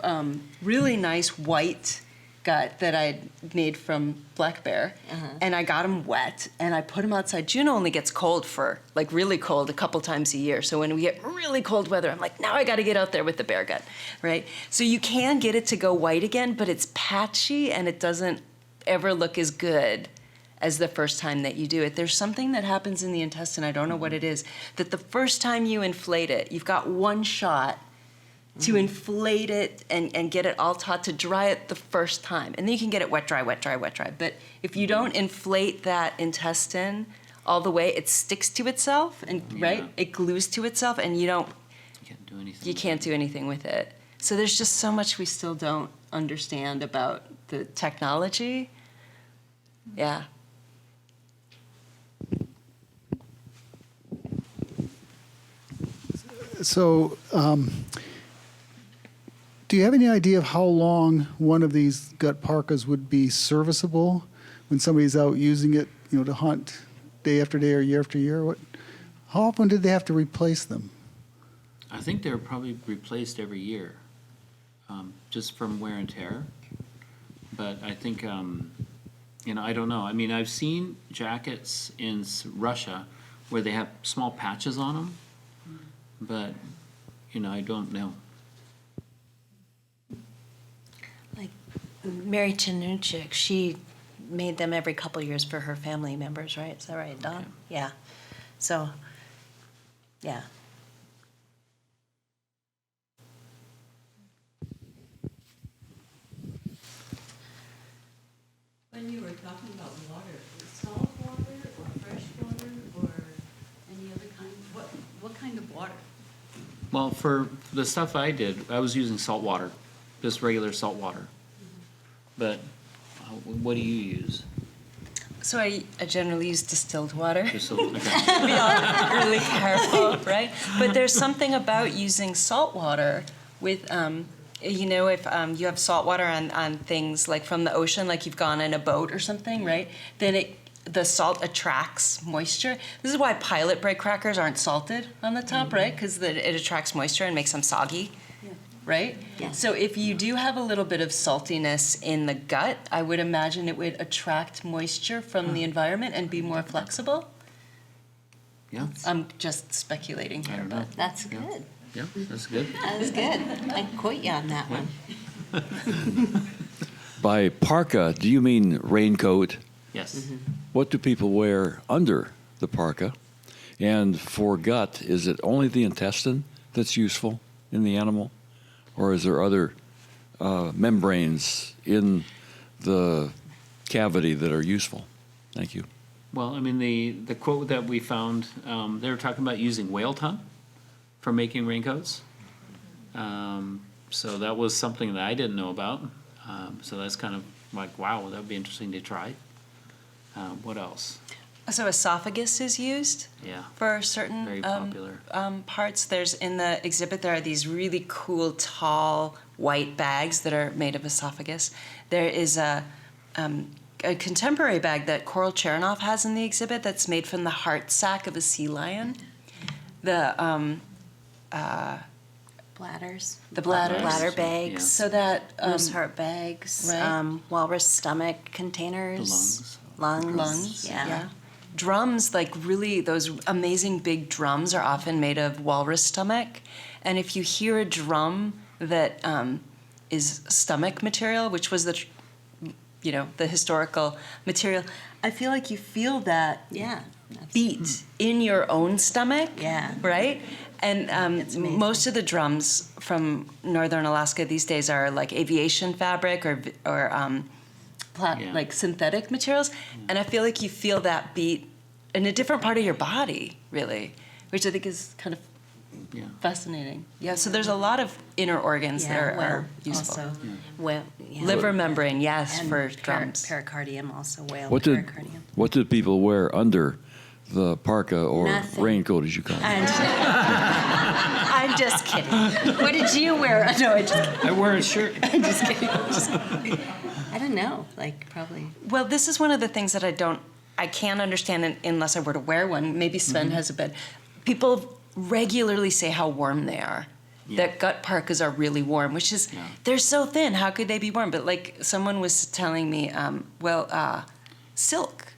really nice white gut that I'd made from black bear, and I got them wet, and I put them outside. June only gets cold for, like really cold, a couple times a year. So when we get really cold weather, I'm like, now I got to get out there with the bear gut, right? So you can get it to go white again, but it's patchy, and it doesn't ever look as good as the first time that you do it. There's something that happens in the intestine, I don't know what it is, that the first time you inflate it, you've got one shot to inflate it and get it all taut, to dry it the first time. And then you can get it wet, dry, wet, dry, wet, dry. But if you don't inflate that intestine all the way, it sticks to itself, and right? It glues to itself, and you Can't do anything. can't do anything with it. So there's just so much we still don't understand about the technology. Yeah. So, do you have any idea of how long one of these gut parkas would be serviceable when somebody's out using it, you know, to hunt day after day or year after year? How often did they have to replace them? I think they're probably replaced every year, just from wear and tear. But I think, you know, I don't know. I mean, I've seen jackets in Russia where they have small patches on them, but, you know, I don't know. Like Mary Chanuchik, she made them every couple years for her family members, right? Is that right, Don? Okay. Yeah. So, yeah. When you were talking about water, salt water or fresh water or any other kind, what kind of water? Well, for the stuff I did, I was using salt water, just regular salt water. But what do you use? So I generally use distilled water. Just okay. Be all really careful, right? But there's something about using salt water with, you know, if you have salt water on things like from the ocean, like you've gone in a boat or something, right? Then the salt attracts moisture. This is why pilot bread crackers aren't salted on the top, right? Because it attracts moisture and makes them soggy, right? Yeah. So if you do have a little bit of saltiness in the gut, I would imagine it would attract moisture from the environment and be more flexible. Yeah, I'm just speculating I here, don't know. but That's good. Yeah, that's good. That was good. I quote you on that one. By parka, do you mean raincoat? Yes. What do people wear under the parka? And for gut, is it only the intestine that's useful in the animal? Or is there other membranes in the cavity that are useful? Thank you. Well, I mean, the quote that we found, they were talking about using whale tongue for making raincoats. So that was something that I didn't know about. So that's kind of like, wow, that would be interesting to try. What else? So esophagus is used Yeah. for certain Very popular. parts. There's in the exhibit, there are these really cool, tall, white bags that are made of esophagus. There is a contemporary bag that Coral Chernoff has in the exhibit that's made from the heart sac of a sea lion. The Bladders. bladders. Bladder Yeah. bags. So that Moose heart bags. right. Walrus stomach containers. The lungs. Lungs. Yeah. Drums, like really, those amazing big drums are often made of walrus stomach. And if you hear a drum that is stomach material, which was the historical material, I feel like you feel that Yeah. beat in your own stomach. Yeah. Right? And It's amazing. most of the drums from northern Alaska these days are like aviation fabric or Yeah. like synthetic materials. And I feel like you feel that beat in a different part of your body, really, which I think is kind of Yeah. fascinating. Yeah, so there's a lot of inner organs that are useful. Also, whale, yeah. Liver membrane, yes, And for drums. pericardium also, whale What did pericardium. what did people wear under the parka or Nothing. raincoat, as you call it? I'm just kidding. What did you wear? No, I just I wear a shirt. I'm just kidding. I don't know. Like probably. Well, this is one of the things that I can't understand unless I were to wear one. Maybe Sven has a bit. People regularly say how warm they are. Yeah. That gut parkas are really warm, which is, they're so thin. How could they be warm? But like someone was telling me, silk,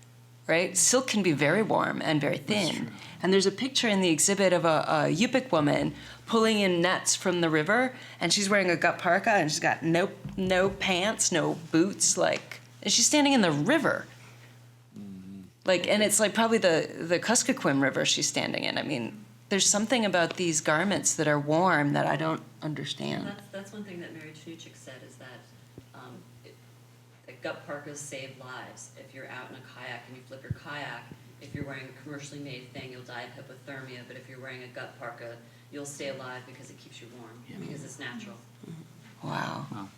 right? Silk can be very warm and very thin. And there's a picture in the exhibit of a Yupik woman pulling in nets from the river, and she's wearing a gut parka, and she's got no pants, no boots, and she's standing in the river. Like, and it's like probably the Kuskokwim River she's standing in. I mean, there's something about these garments that are warm that I don't understand. That's one thing that Mary Chnuchik said, is that gut parkas save lives. If you're out in a kayak and you flip your kayak, if you're wearing a commercially made thing, you'll die of hypothermia. But if you're wearing a gut parka, you'll stay alive because it keeps you warm, because it's natural. Wow. Wow.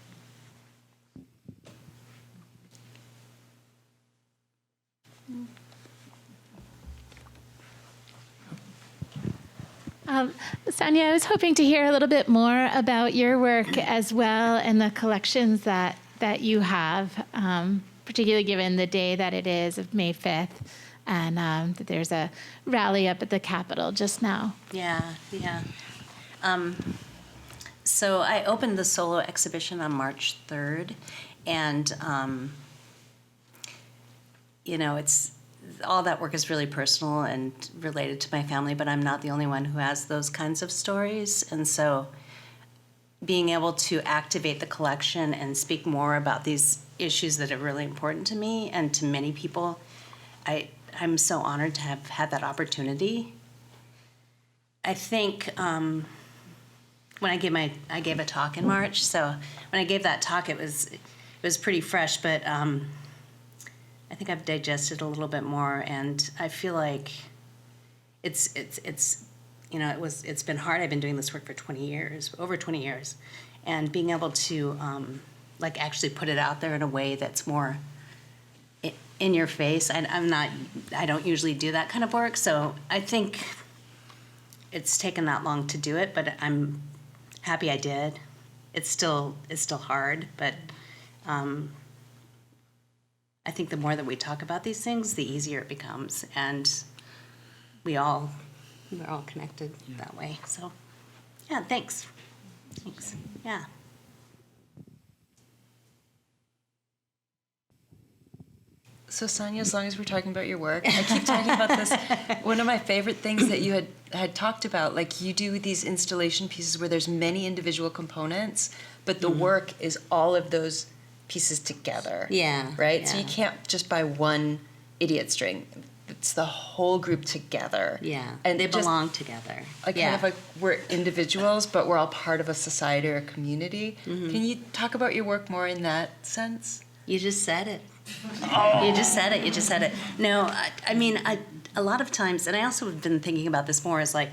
Sonya, I was hoping to hear a little bit more about your work as well and the collections that you have, particularly given the day that it is of May 5th, and that there's a rally up at the Capitol just now. Yeah. So I opened the solo exhibition on March 3rd, and it's all that work is really personal and related to my family, but I'm not the only one who has those kinds of stories. And so being able to activate the collection and speak more about these issues that are really important to me and to many people, I'm so honored to have had that opportunity. I think when I gave a talk in March, so when I gave that talk, it was pretty fresh, but I think I've digested a little bit more, and I feel like it's been hard. I've been doing this work for over 20 years, and being able to actually put it out there in a way that's more in your face. I don't usually do that kind of work, so I think it's taken that long to do it, but I'm happy I did. It's still hard, but I think the more that we talk about these things, the easier it becomes, and we're all connected that way. So, yeah, thanks. Yeah. So Sonya, as long as we're talking about your work, I keep talking about this. One of my favorite things that you had talked about, like you do these installation pieces where there's many individual components, but the work is all of those pieces together. Yeah. Right? Yeah. So you can't just buy one idiot string. It's the whole group together. Yeah. And they just, belong together. kind of like we're individuals, but we're all part of a society or a community. Mm-hmm. Can you talk about your work more in that sense? You just said it. You just said it. No, I mean, a lot of times, and I also have been thinking about this more, is like,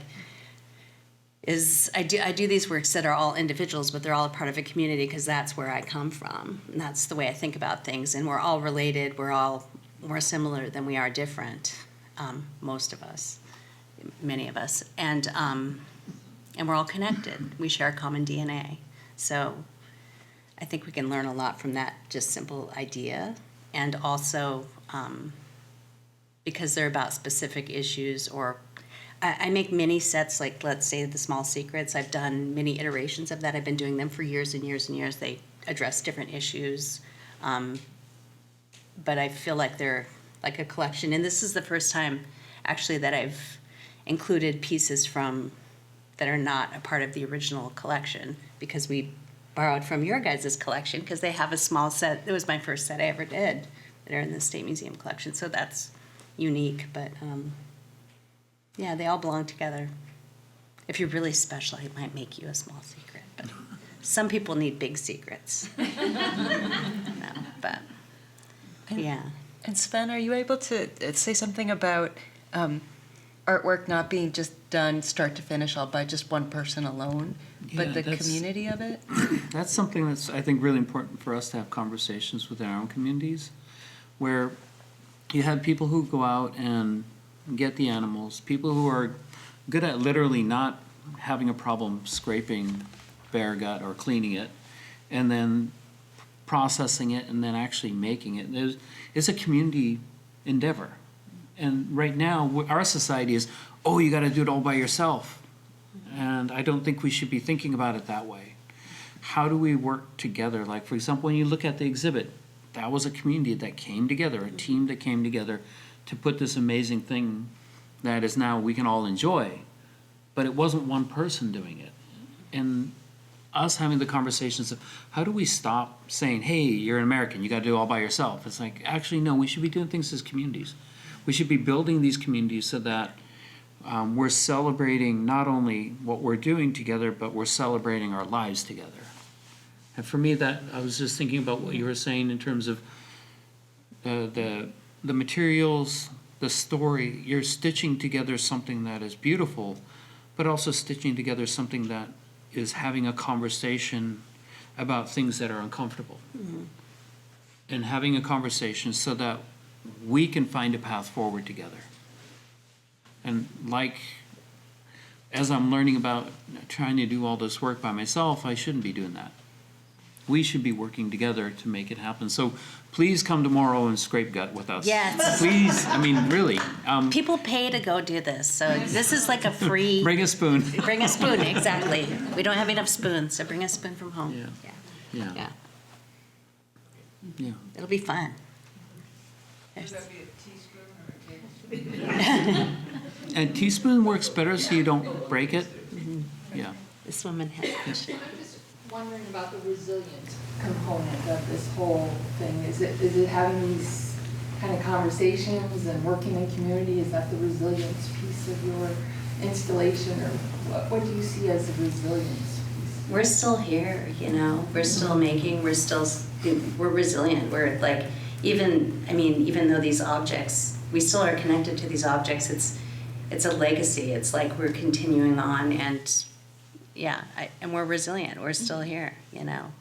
is I do these works that are all individuals, but they're all a part of a community because that's where I come from. And that's the way I think about things. And we're all related. We're all more similar than we are different, most of us, many of us. And we're all connected. We share a common DNA. So I think we can learn a lot from that just simple idea. And also because they're about specific issues, or I make mini sets, like let's say the Small Secrets. I've done many iterations of that. I've been doing them for years and years and years. They address different issues. But I feel like they're like a collection. And this is the first time actually that I've included pieces from that are not a part of the original collection, because we borrowed from your guys' collection because they have a small set. It was my first set I ever did that are in the State Museum collection. So that's unique, but yeah, they all belong together. If you're really special, I might make you a small secret, but some people need big secrets. No, but yeah. And Sven, are you able to say something about artwork not being just done start to finish all by just one person alone, but the community of it? That's something that's, I think, really important for us to have conversations within our own communities, where you have people who go out and get the animals, people who are good at literally not having a problem scraping bear gut or cleaning it, and then processing it and then actually making it. It's a community endeavor. And right now, our society is, oh, you got to do it all by yourself. And I don't think we should be thinking about it that way. How do we work together? Like, for example, when you look at the exhibit, that was a community that came together, a team that came together to put this amazing thing that is now we can all enjoy. But it wasn't one person doing it. And us having the conversations of how do we stop saying, hey, you're an American, you got to do it all by yourself. It's like, actually, no, we should be doing things as communities. We should be building these communities so that we're celebrating not only what we're doing together, but we're celebrating our lives together. And for me, that I was just thinking about what you were saying in terms of the materials, the story. You're stitching together something that is beautiful, but also stitching together something that is having a conversation about things that are uncomfortable. Mm-hmm. And having a conversation so that we can find a path forward together. And like, as I'm learning about trying to do all this work by myself, I shouldn't be doing that. We should be working together to make it happen. So please come tomorrow and scrape gut with us. Yes. Please, I mean, really. People pay to go do this, so this is like a free... Bring a spoon. Bring a spoon, exactly. We don't have enough spoons, so bring a spoon from home. Yeah. Yeah. Yeah. It'll be fun. Would that be a teaspoon or a tablespoon? And teaspoon works better so you don't break it. Mm-hmm. Yeah. This woman has... I'm just wondering about the resilient component of this whole thing. Is it having these kind of conversations and working in community? Is that the resilience piece of your installation, or what do you see as the resilience piece? We're still here, you know. We're still making. We're resilient. We're like, even though these objects, we still are connected to these objects. It's a legacy. It's like we're continuing on, and and we're resilient. We're still here, you know,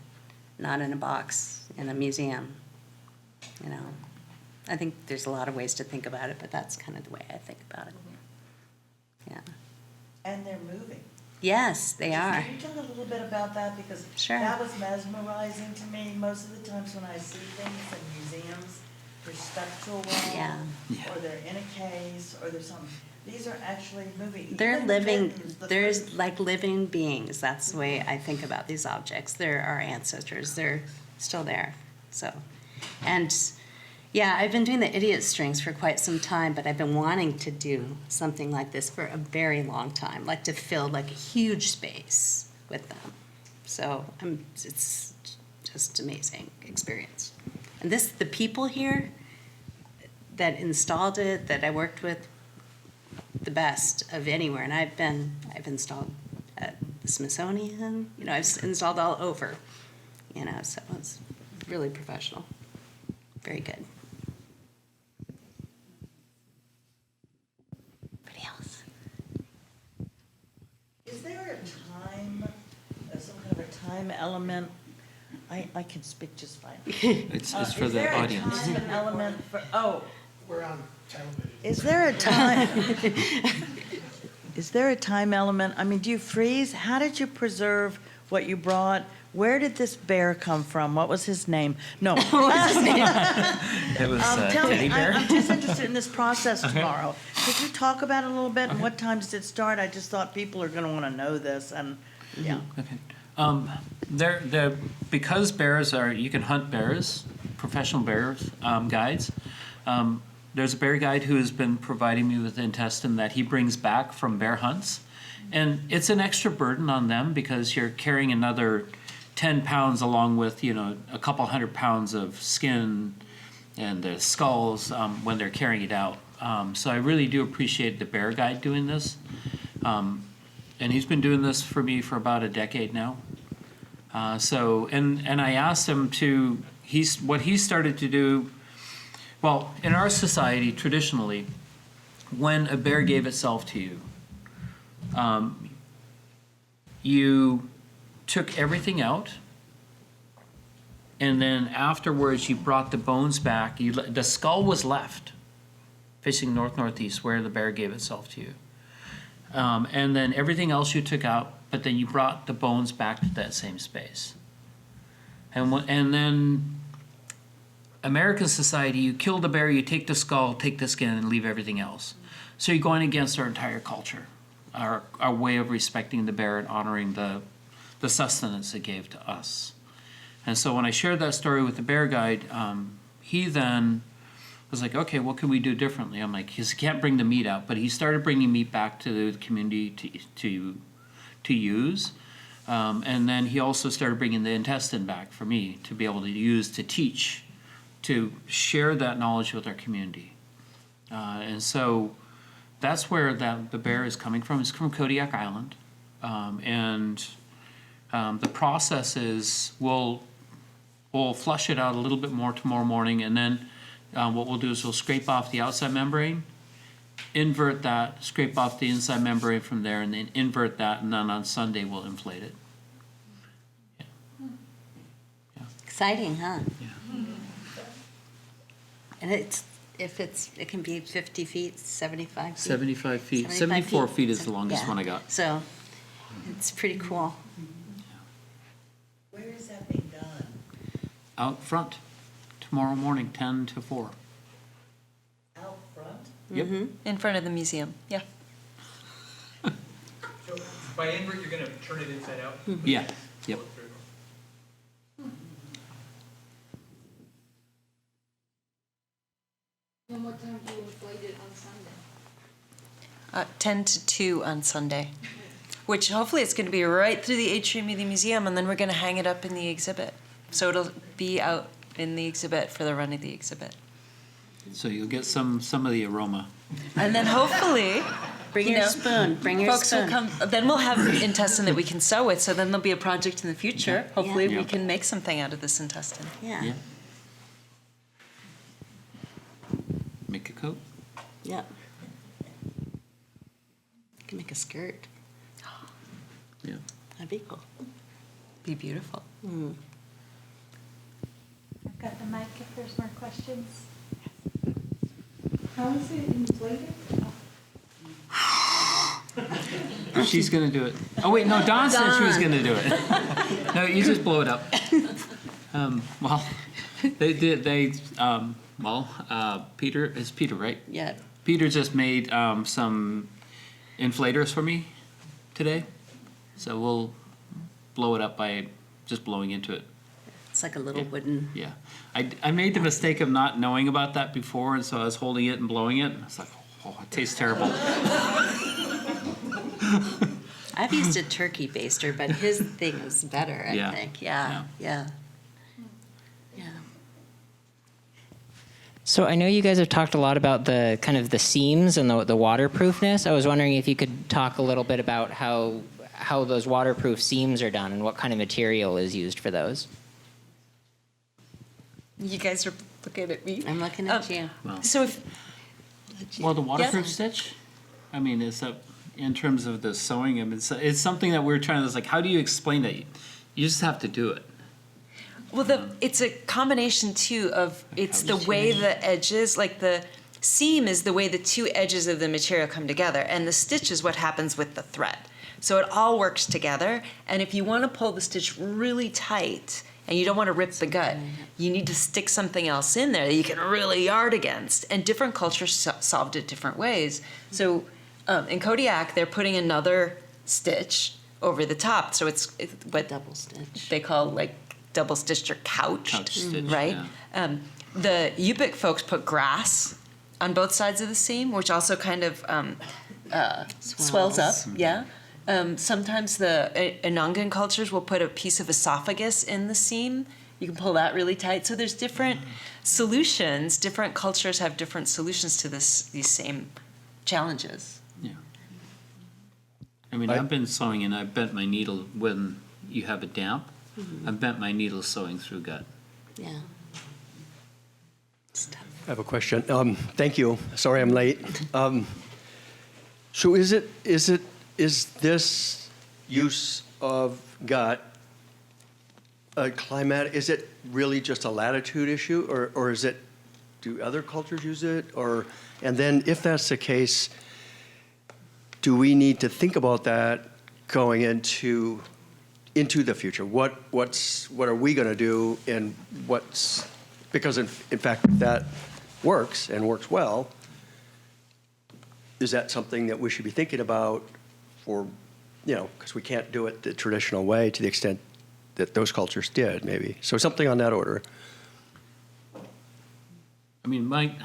not in a box in a museum, you know. I think there's a lot of ways to think about it, but that's kind of the way I think about it. Yeah. And they're moving. Yes, they are. Can you talk a little bit about that? Because Sure. that was mesmerizing to me. Most of the times when I see things in museums, they're stuck to a wall, or they're in a case, or there's something. These are actually moving. They're Even living, the kittens, there's like living beings. That's the way I think about these objects. They're our ancestors. They're still there. So, and yeah, I've been doing the idiot strings for quite some time, but I've been wanting to do something like this for a very long time, like to fill like a huge space with them. So it's just amazing experience. And the people here that installed it, that I worked with, the best of anywhere. And I've installed at the Smithsonian, you know, I've installed all over, you know, so it's really professional. Very good. Is there time element? I can speak just fine. It's for the audience. Is there a time element for, oh, We're on television. is there a time? Is there a time element? I mean, do you freeze? How did you preserve what you brought? Where did this bear come from? What was his name? No. It was Tell Teddy me, Bear. I'm just interested in this process Okay. tomorrow. Could you talk about it a little bit, and what time does it start? I just thought people are gonna wanna know this, and, yeah. Okay. Because bears are, you can hunt bears, professional bears guides. There's a bear guide who has been providing me with intestine that he brings back from bear hunts. And it's an extra burden on them because you're carrying another 10 pounds along with, a couple 100 pounds of skin and the skulls when they're carrying it out. So I really do appreciate the bear guide doing this. And he's been doing this for me for about a decade now. And I asked him what he started to do. Well, in our society, traditionally, when a bear gave itself to you, you took everything out, and then afterwards you brought the bones back. The skull was left, facing north-northeast, where the bear gave itself to you. And then everything else you took out, but then you brought the bones back to that same space. And then American society, you kill the bear, you take the skull, take the skin, and leave everything else. So you're going against our entire culture, our way of respecting the bear and honoring the sustenance it gave to us. And so when I shared that story with the bear guide, he then was like, okay, what can we do differently? I'm like, he can't bring the meat out, but he started bringing meat back to the community to use. And then he also started bringing the intestine back for me to be able to use to teach, to share that knowledge with our community. And so that's where the bear is coming from. It's from Kodiak Island. The process is we'll flush it out a little bit more tomorrow morning, and then what we'll do is we'll scrape off the outside membrane, invert that, scrape off the inside membrane from there, and then invert that, and then on Sunday we'll inflate it. Exciting, huh? Yeah. And it can be 50 feet, 75 feet? 75 feet. 74 feet is the longest one I got. So it's pretty cool. Where is that being done? Out front, tomorrow morning, 10 to 4. Out front? Yep. In front of the museum, yeah. So by invert, you're gonna turn it inside out? Yeah, yep. And what time do you inflate it on Sunday? 10 to 2 on Sunday, which hopefully it's going to be right through the atrium of the museum, and then we're going to hang it up in the exhibit. So it'll be out in the exhibit for the run of the exhibit. So you'll get some of the aroma. And then hopefully, Bring your spoon. Bring your folks spoon. will come. Then we'll have intestine that we can sew with. So then there'll be a project in the future. Hopefully, Yeah. we can make something out of this intestine. Yeah. Make a coat. Yep. You can make a skirt. Yeah. That'd be cool. Be beautiful. Mm. I've got the mic if there's more questions. How is it inflated? She's gonna do it. Oh wait, no, Dawn said she was gonna do it. No, you just blow it up. Peter, it's Peter, right? Yeah. Peter just made some inflators for me today. So we'll blow it up by just blowing into it. It's like a little wooden. Yeah. I made the mistake of not knowing about that before, and so I was holding it and blowing it, and I was like, oh, it tastes terrible. I've used a turkey baster, but his thing is better, I Yeah. think. Yeah. So I know you guys have talked a lot about the kind of the seams and the waterproofness. I was wondering if you could talk a little bit about how those waterproof seams are done and what kind of material is used for those. You guys are looking at me. I'm looking at you. Well, So if the waterproof stitch, I mean, it's in terms of the sewing, I mean, it's something that we're trying to, it's like, how do you explain that? You just have to do it. Well, it's a combination too of, it's the way the edges, like the seam is the way the two edges of the material come together, and the stitch is what happens with the thread. So it all works together, and if you want to pull the stitch really tight and you don't want to rip the gut, you need to stick something else in there that you can really yard against, and different cultures solved it different ways. So in Kodiak, they're putting another stitch over the top, so it's what double stitch they call like double stitched or couched, stitch, right? yeah. The Yupik folks put grass on both sides of the seam, which also kind of swells up, yeah. Sometimes the Inangan cultures will put a piece of esophagus in the seam. You can pull that really tight. So there's different solutions. Different cultures have different solutions to these same challenges. Yeah. I mean, I've been sewing and I bent my needle when you have a damp. I bent my needle sewing through gut. Yeah. I have a question. Thank you. Sorry I'm late. So is this use of gut a climatic? Is it really just a latitude issue, or is it? Do other cultures use it? And then if that's the case, do we need to think about that going into the future? What are we going to do, and because in fact if that works and works well, is that something that we should be thinking about for, because we can't do it the traditional way to the extent that those cultures did, maybe. So something on that order. I mean, my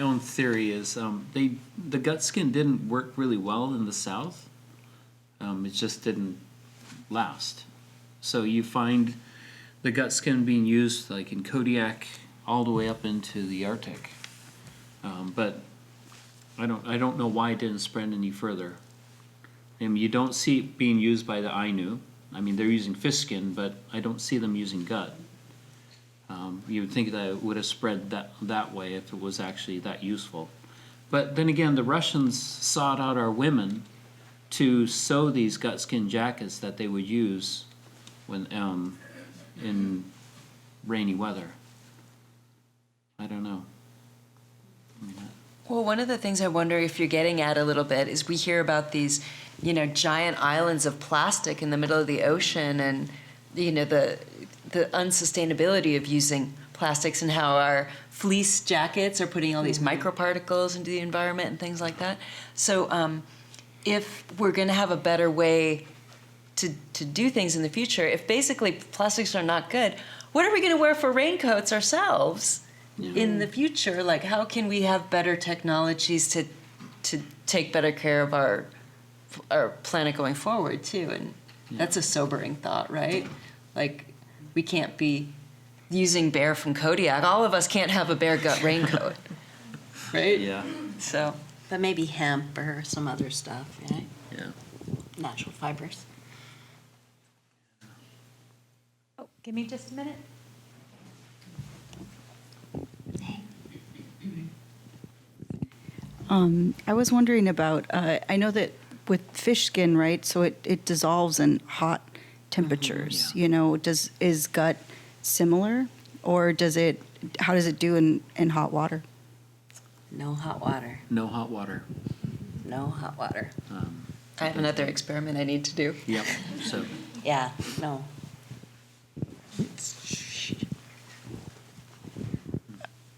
own theory is the gut skin didn't work really well in the South. It just didn't last. So you find the gut skin being used like in Kodiak all the way up into the Arctic. But I don't know why it didn't spread any further. I mean, you don't see it being used by the Ainu. I mean, they're using fish skin, but I don't see them using gut. You would think that it would have spread that way if it was actually that useful. But then again, the Russians sought out our women to sew these gut skin jackets that they would use when in rainy weather. I don't know. Well, one of the things I wonder if you're getting at a little bit is we hear about these, giant islands of plastic in the middle of the ocean, and the unsustainability of using plastics, and how our fleece jackets are putting all these microparticles into the environment and things like that. So if we're going to have a better way to do things in the future, if basically plastics are not good, what are we going to wear for raincoats ourselves in the future? Like, how can we have better technologies to take better care of our planet going forward too? And that's a sobering thought, right? Like, we can't be using bear from Kodiak. All of us can't have a bear gut raincoat, right? Yeah. So, but maybe hemp or some other stuff, right? Yeah. Natural fibers. Oh, give me just a minute. I was wondering about, I know that with fish skin, right, so it dissolves in hot temperatures, is gut similar, or how does it do in hot water? No hot water. No hot water. No hot water. I have another experiment I need to do. Yep. So. Yeah, no.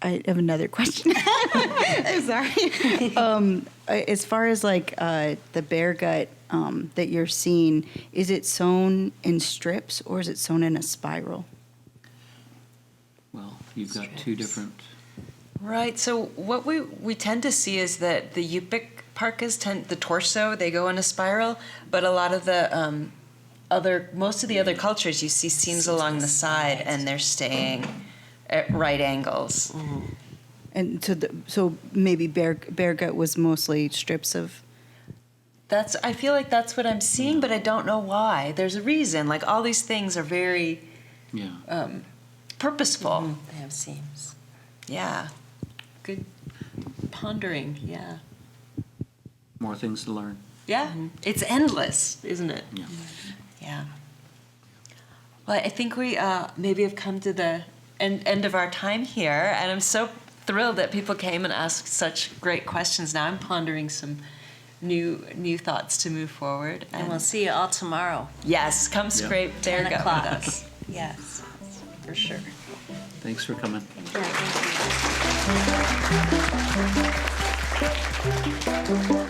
I have another question. Sorry. As far as the bear gut that you're seeing, is it sewn in strips or is it sewn in a spiral? Well, you've got two different. Right. So what we tend to see is that the Yupik parkas the torso, they go in a spiral, but a lot of the most of the other cultures, you see seams along the side, and they're staying at right angles. And so maybe bear gut was mostly strips of. I feel like that's what I'm seeing, but I don't know why. There's a reason. Like, all these things are very purposeful. They have seams. Yeah. Good pondering. Yeah. More things to learn. Yeah. It's endless, isn't it? Yeah. Yeah. Well, I think we maybe have come to the end of our time here, and I'm so thrilled that people came and asked such great questions. Now I'm pondering some new thoughts to move forward. And we'll see you all tomorrow. Yes, come scrape their 10 gut o'clock. with us. Yes, for sure. Thanks for coming. Yeah, thank you.